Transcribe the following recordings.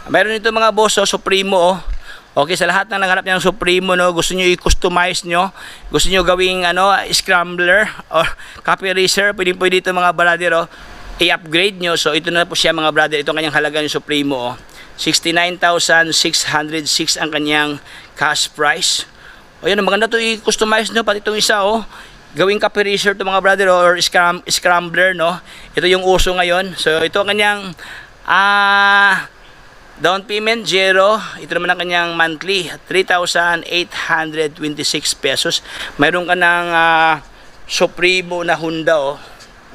Meron dito mga boss, Supremo, oh. Okay, sa lahat ng naghanap ng Supremo, no, gusto niyo i-customize nyo, gusto niyo gawing scrambler or copy eraser, pwede dito mga brother, oh, i-upgrade nyo. So ito na po siya mga brother, itong kanyang halaga ng Supremo, oh. 69,606 ang kanyang cash price. O yan, maganda to i-customize nyo, pati itong isa, oh, gawing copy eraser to mga brother, oh, or scrambler, no. Ito yung uso ngayon. So ito ang kanyang down payment, 0. Ito naman ang kanyang monthly, 3,826 pesos. Mayroon ka ng Supremo na Honda, oh.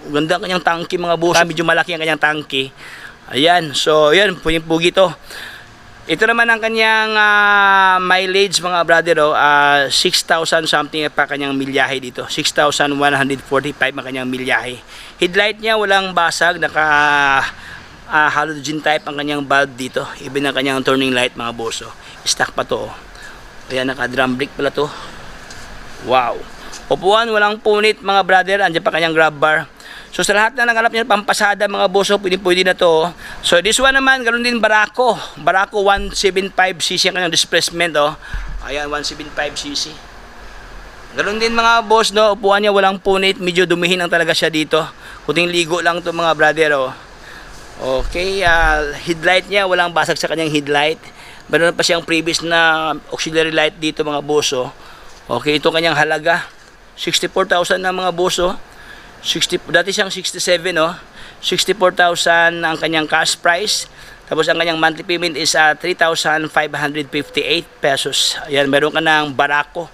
Ganda ang kanyang tangke mga boss. Medyo malaki ang kanyang tangke. Ayan, so yan, pugi to. Ito naman ang kanyang mileage mga brother, oh, 6,000 something pa kanyang milyahe dito. 6,145 ang kanyang milyahe. Headlight niya walang basag, naka halogen type ang kanyang bulb dito. Even ang kanyang turning light mga boss, oh. Stock pa to, oh. Ayan, naka drum brake pala to. Wow. Upuan walang punit mga brother, andyan pa kanyang grab bar. So sa lahat na naghanap niyo pampasada mga boss, pwede na to, oh. So this one naman, ganoon din Barako 175cc ang kanyang displacement, oh. Ayan, 175cc. Ganoon din mga boss, no, upuan niya walang punit, medyo dumihin lang talaga siya dito. Kuting ligo lang to mga brother, oh. Okay, headlight niya walang basag sa kanyang headlight. Meron pa siyang previous na auxiliary light dito mga boss, oh. Okay, ito kanyang halaga 64,000 na mga boss, oh. Dati siyang 67, oh. 64,000 ang kanyang cash price. Tapos ang kanyang monthly payment is 3,558 pesos. Ayan, meron ka ng Barako